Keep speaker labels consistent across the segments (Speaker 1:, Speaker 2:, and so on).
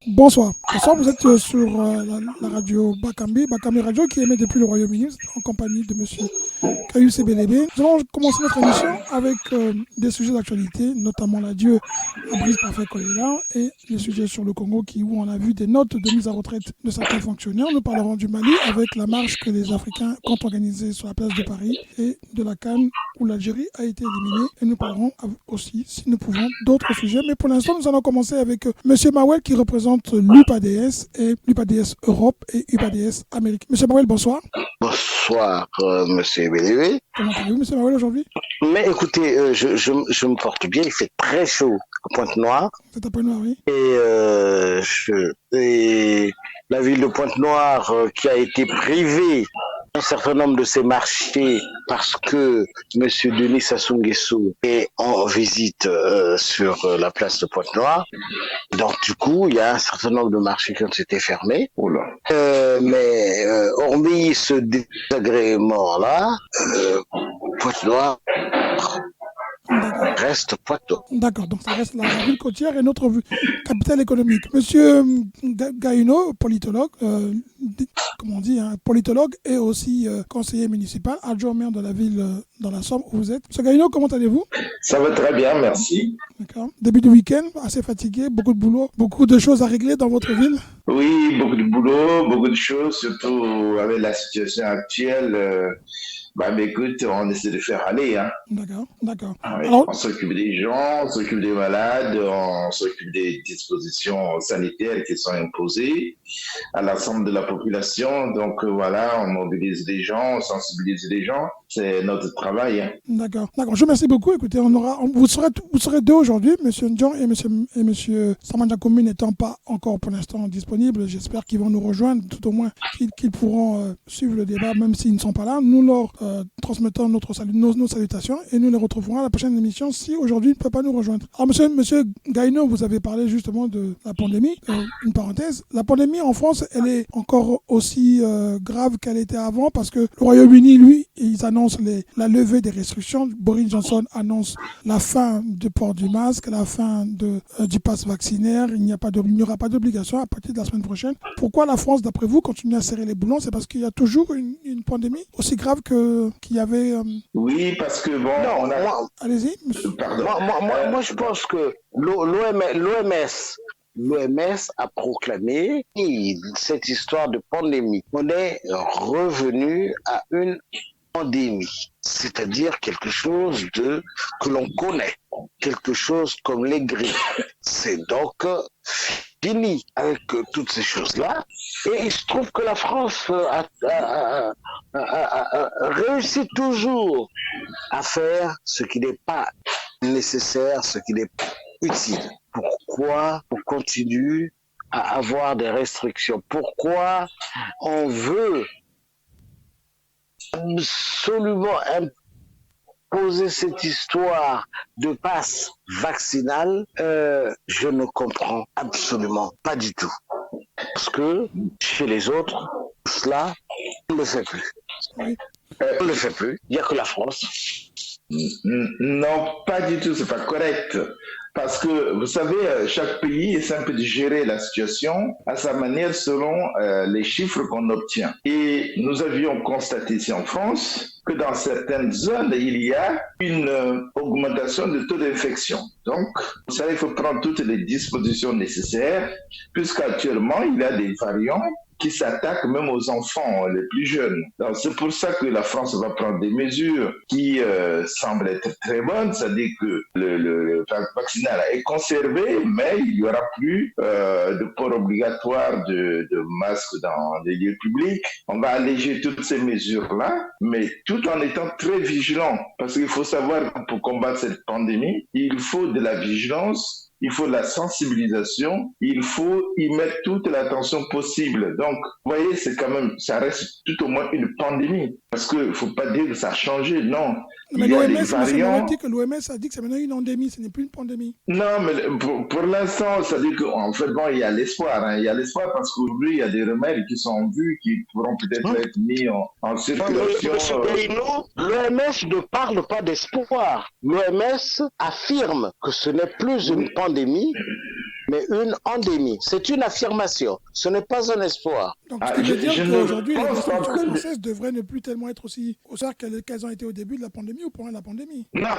Speaker 1: Bonsoir. Bonsoir, vous êtes sur la radio Bakambi Radio qui émet depuis le Royaume-Uni en compagnie de monsieur Kayus Sebelebe. Nous allons commencer notre émission avec des sujets d'actualité, notamment l'adieu à Brice Parfait Kolela et les sujets sur le Congo où on a vu des notes de mise à retraite de certains fonctionnaires. Nous parlerons du Mali avec la marche que les Africains comptent organiser sur la place de Paris et de la CAN où l'Algérie a été éliminée. Et nous parlerons aussi, si nous pouvons, d'autres sujets. Mais pour l'instant, nous allons commencer avec monsieur Mawel qui représente l'UPADS et l'UPADS Europe et UPADS Amérique. Monsieur Mawel, bonsoir.
Speaker 2: Bonsoir, monsieur Bélévé.
Speaker 1: Comment allez-vous, monsieur Mawel, aujourd'hui?
Speaker 2: Mais écoutez, je me porte bien, il fait très chaud à Pointe-Noire.
Speaker 1: C'est à Pointe-Noire, oui.
Speaker 2: Et la ville de Pointe-Noire qui a été privée d'un certain nombre de ses marchés parce que M. Denis Sassou Nguesso est en visite sur la place de Pointe-Noire. Donc du coup, il y a un certain nombre de marchés qui ont été fermés. Mais hormis ce désagrément-là, Pointe-Noire reste Poitou.
Speaker 1: D'accord, donc ça reste la ville côtière et notre capitale économique. Monsieur Gaïno, politologue, comment on dit, politologue et aussi conseiller municipal, adjoint maire de la ville dans la Somme où vous êtes. Monsieur Gaïno, comment allez-vous?
Speaker 3: Ça va très bien, merci.
Speaker 1: D'accord. Début du week-end, assez fatigué, beaucoup de boulot, beaucoup de choses à régler dans votre ville?
Speaker 3: Oui, beaucoup de boulot, beaucoup de choses, surtout avec la situation actuelle. Mais écoute, on essaie de faire aller. Hein.
Speaker 1: D'accord.
Speaker 3: Oui,
Speaker 1: Alors,
Speaker 3: on s'occupe des gens, on s'occupe des malades, on s'occupe des dispositions sanitaires qui sont imposées à l'ensemble de la population. Donc voilà, on mobilise les gens, on sensibilise les gens. C'est notre travail. Hein.
Speaker 1: D'accord. Je vous remercie beaucoup. Écoutez, vous serez deux aujourd'hui, monsieur Ndjon et monsieur Samanjakoumi n'étant pas encore pour l'instant disponibles. J'espère qu'ils vont nous rejoindre, tout au moins qu'ils pourront suivre le débat, même s'ils ne sont pas là. Nous leur transmettons nos salutations et nous les retrouverons à la prochaine émission si aujourd'hui ils ne peuvent pas nous rejoindre. Alors monsieur Gaïno, vous avez parlé justement de la pandémie. Une parenthèse, la pandémie en France, elle est encore aussi grave qu'elle était avant parce que le Royaume-Uni, lui, ils annoncent la levée des restrictions. Boris Johnson annonce la fin du port du masque, la fin du pass vaccinaire. Il n'y aura pas d'obligation à partir de la semaine prochaine. Pourquoi la France, d'après vous, continue à serrer les boulons? C'est parce qu'il y a toujours une pandémie aussi grave qu'il y avait...
Speaker 3: Oui, parce que bon...
Speaker 1: Allez-y, monsieur.
Speaker 3: Pardon.
Speaker 2: Moi, je pense que l'OMS a proclamé cette histoire de pandémie. On est revenu à une pandémie, c'est-à-dire quelque chose que l'on connaît, quelque chose comme les grippes. C'est donc fini avec toutes ces choses-là. Et il se trouve que la France réussit toujours à faire ce qui n'est pas nécessaire, ce qui n'est pas utile. Pourquoi on continue à avoir des restrictions? Pourquoi on veut absolument imposer cette histoire de passe vaccinal? Je ne comprends absolument pas du tout. Parce que chez les autres, cela, on ne le fait plus.
Speaker 1: Oui.
Speaker 2: On ne le fait plus. Il n'y a que la France.
Speaker 3: Non, pas du tout, c'est pas correct. Parce que, vous savez, chaque pays essaie un peu de gérer la situation à sa manière selon les chiffres qu'on obtient. Et nous avions constaté ici en France que dans certaines zones, il y a une augmentation de taux d'infection. Donc, vous savez, il faut prendre toutes les dispositions nécessaires, puisqu'actuellement, il y a des variants qui s'attaquent même aux enfants les plus jeunes. Donc, c'est pour ça que la France va prendre des mesures qui semblent être très bonnes, c'est-à-dire que le vaccinal est conservé, mais il n'y aura plus de port obligatoire de masques dans les lieux publics. On va alléger toutes ces mesures-là, mais tout en étant très vigilant, parce qu'il faut savoir que pour combattre cette pandémie, il faut de la vigilance, il faut de la sensibilisation, il faut y mettre toute l'attention possible. Donc, vous voyez, c'est quand même, ça reste tout au moins une pandémie. Parce qu'il ne faut pas dire que ça a changé, non.
Speaker 1: Mais l'OMS dit que l'OMS a dit que c'est maintenant une endémie, ce n'est plus une pandémie.
Speaker 3: Non, mais pour l'instant, ça dit qu'en fait, bon, il y a l'espoir. Hein. Il y a l'espoir parce qu'aujourd'hui, il y a des remèdes qui sont en vue, qui pourront peut-être être mis en circulation.
Speaker 2: Monsieur Pelino, l'OMS ne parle pas d'espoir. L'OMS affirme que ce n'est plus une pandémie, mais une endémie. C'est une affirmation. Ce n'est pas un espoir.
Speaker 1: Donc, ce qui veut dire qu'aujourd'hui, les institutions françaises devraient ne plus tellement être aussi au cerf qu'elles ont été au début de la pandémie ou pendant la pandémie.
Speaker 3: Non,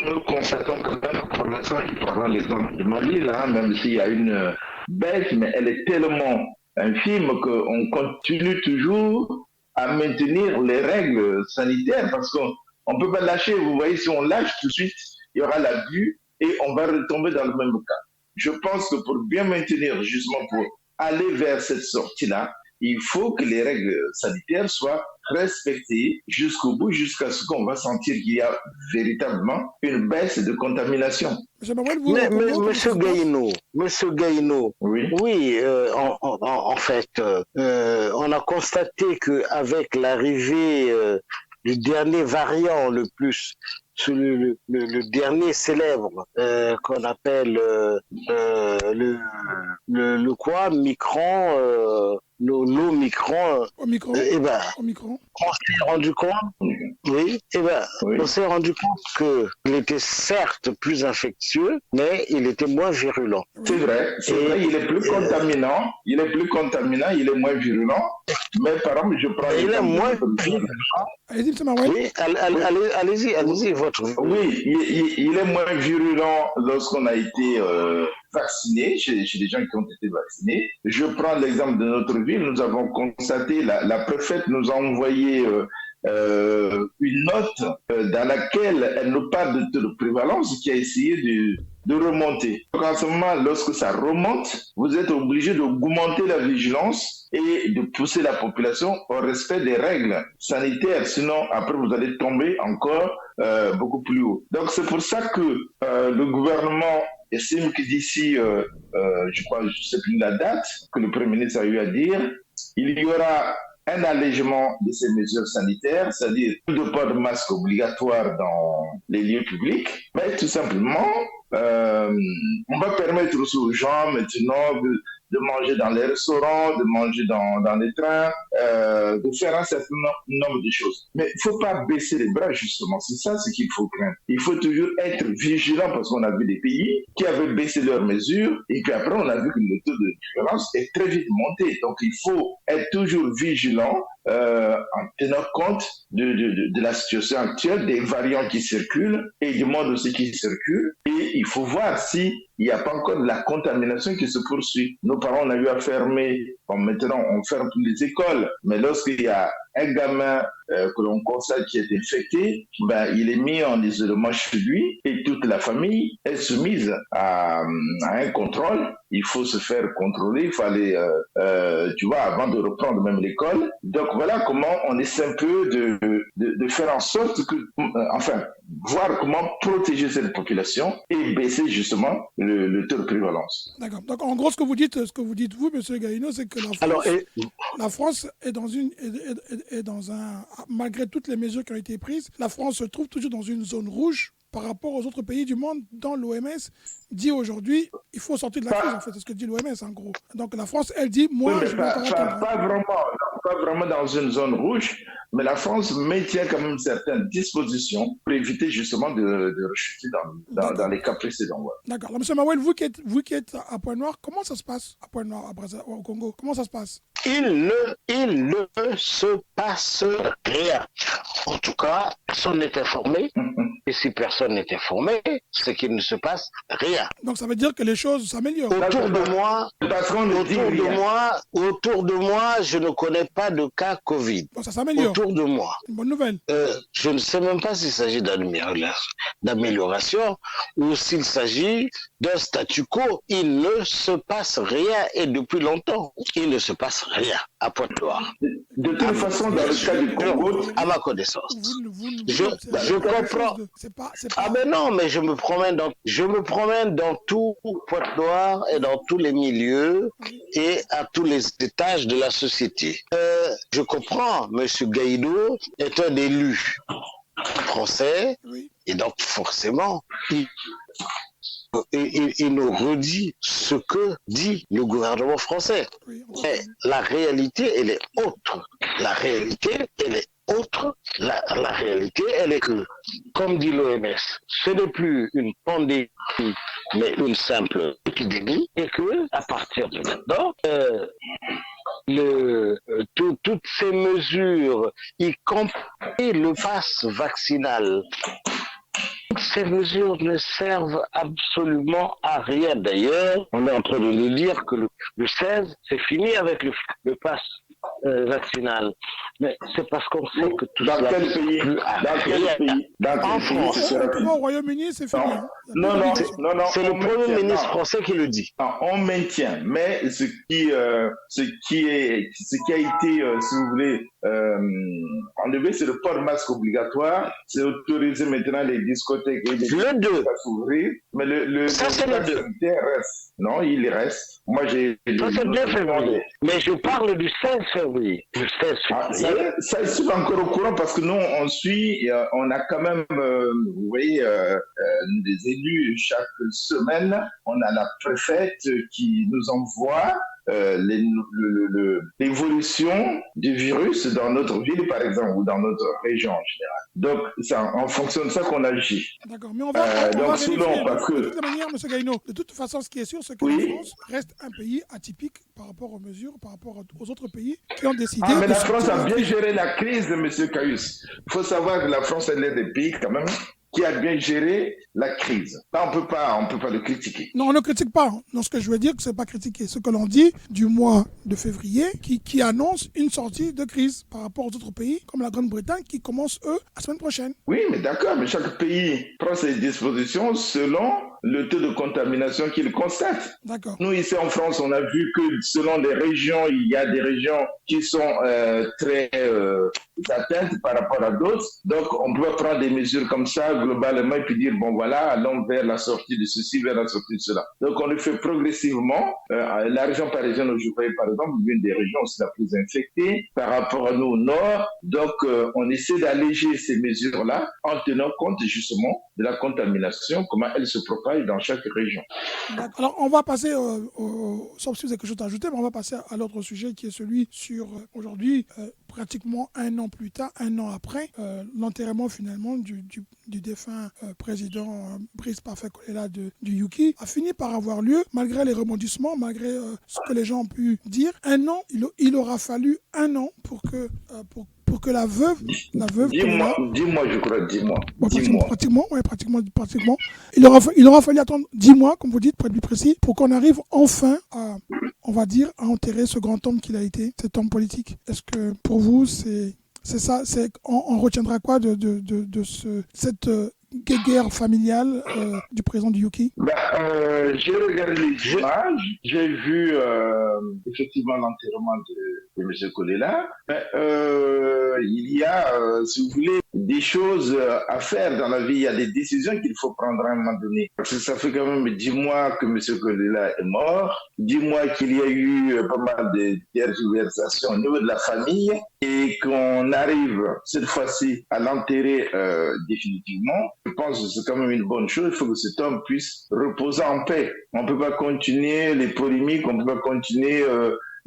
Speaker 3: nous constatons que même pour l'instant, il prend l'exemple du Mali, là, même s'il y a une baisse, mais elle est tellement infime qu'on continue toujours à maintenir les règles sanitaires parce qu'on ne peut pas lâcher. Vous voyez, si on lâche tout de suite, il y aura l'abus et on va retomber dans le même cas. Je pense que pour bien maintenir, justement pour aller vers cette sortie-là, il faut que les règles sanitaires soient respectées jusqu'au bout, jusqu'à ce qu'on va sentir qu'il y a véritablement une baisse de contamination.
Speaker 2: Monsieur Gaïno, oui, en fait, on a constaté qu'avec l'arrivée du dernier variant le dernier célèbre qu'on appelle le quoi, Micron, l'Omicron. On s'est rendu compte, on s'est rendu compte qu'il était certes plus infectieux, mais il était moins virulent.
Speaker 3: C'est vrai, il est plus contaminant, il est moins virulent, mais par exemple, je prends...
Speaker 2: Il est moins virulent.
Speaker 1: Allez-y, M. Marouel.
Speaker 2: Oui, allez-y, votre...
Speaker 3: Oui, il est moins virulent lorsqu'on a été vacciné, chez les gens qui ont été vaccinés. Je prends l'exemple de notre ville. Nous avons constaté, la préfète nous a envoyé une note dans laquelle elle nous parle de prévalence qui a essayé de remonter. Donc en ce moment, lorsque ça remonte, vous êtes obligé d'augmenter la vigilance et de pousser la population au respect des règles sanitaires. Sinon, après, vous allez tomber encore beaucoup plus haut. Donc c'est pour ça que le gouvernement estime que d'ici, je crois, je ne sais plus la date que le Premier ministre a eu à dire, il y aura un allègement de ces mesures sanitaires, c'est-à-dire plus de port de masque obligatoire dans les lieux publics, mais tout simplement, on va permettre aussi aux gens maintenant de manger dans les restaurants, de manger dans les trains, de faire un certain nombre de choses. Mais il ne faut pas baisser les bras, justement. C'est ça ce qu'il faut craindre. Il faut toujours être vigilant parce qu'on a vu des pays qui avaient baissé leurs mesures et puis après, on a vu que le taux de violence est très vite monté. Donc, il faut être toujours vigilant en tenant compte de la situation actuelle, des variants qui circulent et du monde aussi qui circule. Et il faut voir si il n'y a pas encore de la contamination qui se poursuit. Nos parents, on a eu à fermer, maintenant on ferme toutes les écoles, mais lorsqu'il y a un gamin que l'on constate qui est infecté, il est mis en isolement chez lui et toute la famille est soumise à un contrôle. Il faut se faire contrôler, il faut aller, avant de reprendre même l'école. Donc voilà comment on essaie un peu de faire en sorte que, voir comment protéger cette population et baisser justement le taux de prévalence.
Speaker 1: D'accord. Donc en gros, ce que vous dites vous, M. Gaïno, c'est que la France est dans un, malgré toutes les mesures qui ont été prises, la France se trouve toujours dans une zone rouge par rapport aux autres pays du monde dont l'OMS dit aujourd'hui il faut sortir de la crise, en fait, c'est ce que dit l'OMS en gros. Donc la France, elle dit, je vais
Speaker 3: pas vraiment dans une zone rouge, mais la France maintient quand même certaines dispositions pour éviter justement de rechuter dans les cas précédents. Ouais.
Speaker 1: D'accord. Alors, M. Marouel, vous qui êtes à Pointe-Noire, comment ça se passe à Pointe-Noire, au Congo? Comment ça se passe?
Speaker 2: Il ne se passe rien. En tout cas, personne n'est informé. Et si personne n'est informé, c'est qu'il ne se passe rien.
Speaker 1: Donc ça veut dire que les choses s'améliorent.
Speaker 2: Autour de moi, je ne connais pas de cas Covid.
Speaker 1: Bon, ça s'améliore.
Speaker 2: Autour de moi.
Speaker 1: Une bonne nouvelle.
Speaker 2: Je ne sais même pas s'il s'agit d'amélioration ou s'il s'agit d'un statu quo. Il ne se passe rien et depuis longtemps, il ne se passe rien à Pointe-Noire.
Speaker 3: De toute façon, dans le cas du Congo,
Speaker 2: à ma connaissance, je comprends. Mais non, mais je me promène dans tout Pointe-Noire et dans tous les milieux et à tous les étages de la société. Je comprends, M. Gaïdo est un élu français et donc forcément, il nous redit ce que dit le gouvernement français. Mais la réalité, elle est autre. La réalité, elle est autre. La réalité, elle est que, comme dit l'OMS, ce n'est plus une pandémie, mais une simple épidémie, et que, à partir de maintenant, toutes ces mesures, y compris le pass vaccinal, ces mesures ne servent absolument à rien. D'ailleurs, on est en train de nous dire que le 16, c'est fini avec le pass vaccinal. Mais c'est parce qu'on sait que tout
Speaker 3: dans
Speaker 2: cela
Speaker 3: quel pays,
Speaker 2: dans quel pays
Speaker 3: en
Speaker 2: France.
Speaker 1: Au Royaume-Uni, c'est fini.
Speaker 3: Non,
Speaker 2: c'est le Premier ministre français qui le dit.
Speaker 3: Non, on maintient, mais ce qui a été, si vous voulez, enlevé, c'est le port de masque obligatoire. C'est autorisé maintenant les discothèques et les
Speaker 2: le 2
Speaker 3: à s'ouvrir, mais le
Speaker 2: ça c'est le 2.
Speaker 3: Reste. Non, il reste. Moi,
Speaker 2: ça c'est le 2 février. Mais je parle du 16 février. Le 16 février.
Speaker 3: Ça, je suis pas encore au courant parce que nous, on suit, on a quand même, vous voyez, des élus chaque semaine. On a la préfète qui nous envoie l'évolution du virus dans notre ville, par exemple, ou dans notre région en général. Donc, c'est en fonction de ça qu'on agit.
Speaker 1: D'accord, mais on va vérifier.
Speaker 3: Parce que...
Speaker 1: De toute manière, M. Gaïno, de toute façon, ce qui est sûr, c'est que la France reste un pays atypique par rapport aux mesures, par rapport aux autres pays qui ont décidé...
Speaker 3: mais la France a bien géré la crise, M. Caius. Il faut savoir que la France, elle est des pays, quand même, qui a bien géré la crise. Là, on peut pas le critiquer.
Speaker 1: Non, on ne critique pas. Non, ce que je veux dire, c'est pas critiquer. Ce que l'on dit du mois de février, qui annonce une sortie de crise par rapport aux autres pays, comme la Grande-Bretagne, qui commence, eux, la semaine prochaine.
Speaker 3: Oui, mais d'accord, mais chaque pays prend ses dispositions selon le taux de contamination qu'il constate.
Speaker 1: D'accord.
Speaker 3: Nous, ici en France, on a vu que selon les régions, il y a des régions qui sont très atteintes par rapport à d'autres. Donc, on peut prendre des mesures comme ça, globalement, et puis dire, bon, voilà, allons vers la sortie de ceci, vers la sortie de cela. Donc, on le fait progressivement. La région parisienne, je voyais, par exemple, l'une des régions, c'est la plus infectée par rapport à nous au nord. Donc, on essaie d'alléger ces mesures-là en tenant compte, justement, de la contamination, comment elle se propage dans chaque région.
Speaker 1: Alors, on va passer, sauf si vous avez quelque chose à ajouter, mais on va passer à l'autre sujet qui est celui sur, aujourd'hui, pratiquement un an plus tard, un an après, l'enterrement finalement du défunt président Brice Parfait Kolela du UK a fini par avoir lieu, malgré les rebondissements, malgré ce que les gens ont pu dire. Un an, il aura fallu un an pour que la veuve
Speaker 3: 10 mois, je crois, 10 mois.
Speaker 1: Bon, pratiquement. Il aura fallu attendre 10 mois, comme vous dites, pour être plus précis, pour qu'on arrive enfin à, on va dire, à enterrer ce grand homme qu'il a été, cet homme politique. Est-ce que pour vous, c'est ça, on retiendra quoi de cette guerre familiale du président du UK?
Speaker 3: J'ai regardé les images, j'ai vu effectivement l'enterrement de M. Kolela. Il y a, si vous voulez, des choses à faire dans la vie. Il y a des décisions qu'il faut prendre à un moment donné. Parce que ça fait quand même 10 mois que M. Kolela est mort, 10 mois qu'il y a eu pas mal de tergiversations au niveau de la famille et qu'on arrive cette fois-ci à l'enterrer définitivement. Je pense que c'est quand même une bonne chose. Il faut que cet homme puisse reposer en paix. On ne peut pas continuer les polémiques, on ne peut pas continuer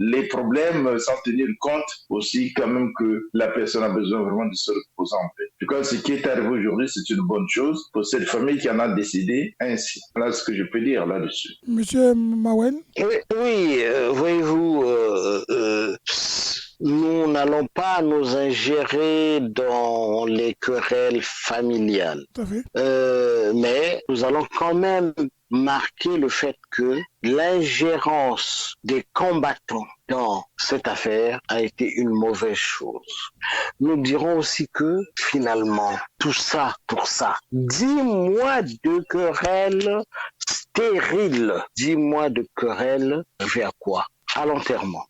Speaker 3: les problèmes sans tenir compte aussi quand même que la personne a besoin vraiment de se reposer en paix. En tout cas, ce qui est arrivé aujourd'hui, c'est une bonne chose pour cette famille qui en a décidé ainsi. Voilà ce que je peux dire là-dessus.
Speaker 1: Monsieur Mawen?
Speaker 2: Oui, voyez-vous, nous n'allons pas nous ingérer dans les querelles familiales.
Speaker 1: Tout à fait.
Speaker 2: Mais nous allons quand même marquer le fait que l'ingérence des combattants dans cette affaire a été une mauvaise chose. Nous dirons aussi que finalement, tout ça pour ça, 10 mois de querelles stériles, 10 mois de querelles vers quoi? À l'enterrement.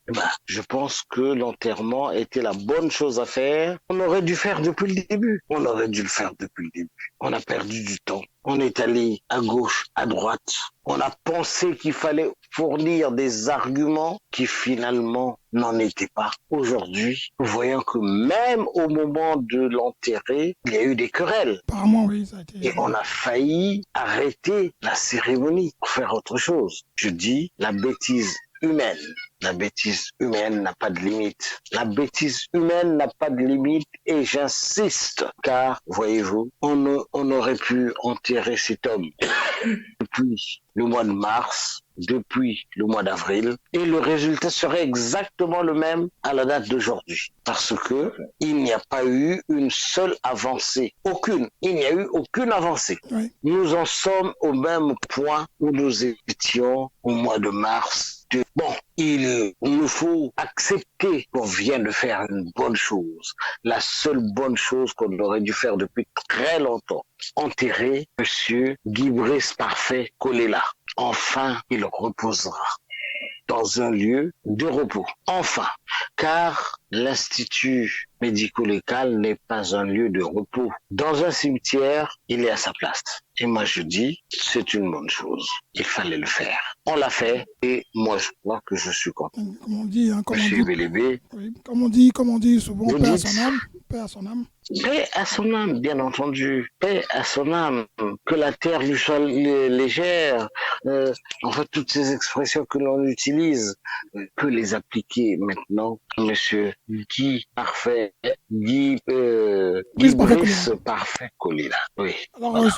Speaker 2: Je pense que l'enterrement était la bonne chose à faire. On aurait dû faire depuis le début. On a perdu du temps. On est allé à gauche, à droite. On a pensé qu'il fallait fournir des arguments qui finalement n'en étaient pas. Aujourd'hui, nous voyons que même au moment de l'enterrer, il y a eu des querelles.
Speaker 1: Apparemment, oui, ça a été...
Speaker 2: Et on a failli arrêter la cérémonie pour faire autre chose. Je dis, la bêtise humaine. La bêtise humaine n'a pas de limite. La bêtise humaine n'a pas de limite et j'insiste car, voyez-vous, on aurait pu enterrer cet homme depuis le mois de mars, depuis le mois d'avril et le résultat serait exactement le même à la date d'aujourd'hui parce que il n'y a pas eu une seule avancée. Aucune. Il n'y a eu aucune avancée.
Speaker 1: Oui.
Speaker 2: Nous en sommes au même point où nous étions au mois de mars. Bon, il nous faut accepter qu'on vient de faire une bonne chose. La seule bonne chose qu'on aurait dû faire depuis très longtemps. Enterrer Monsieur Guy Brice Parfait Kolela. Enfin, il reposera dans un lieu de repos. Enfin, car l'Institut médico-légal n'est pas un lieu de repos. Dans un cimetière, il est à sa place. Et moi, je dis, c'est une bonne chose. Il fallait le faire. On l'a fait et moi, je crois que je suis content.
Speaker 1: Comme on dit, hein,
Speaker 2: Monsieur Bélébé.
Speaker 1: Oui, comme on dit souvent, paix à son âme. Paix à son âme.
Speaker 2: Paix à son âme, bien entendu. Paix à son âme. Que la terre lui soit légère. En fait, toutes ces expressions que l'on utilise, peut les appliquer maintenant. Monsieur Guy Parfait, Guy Brice Parfait Kolela. Oui.
Speaker 1: Alors,
Speaker 2: voilà.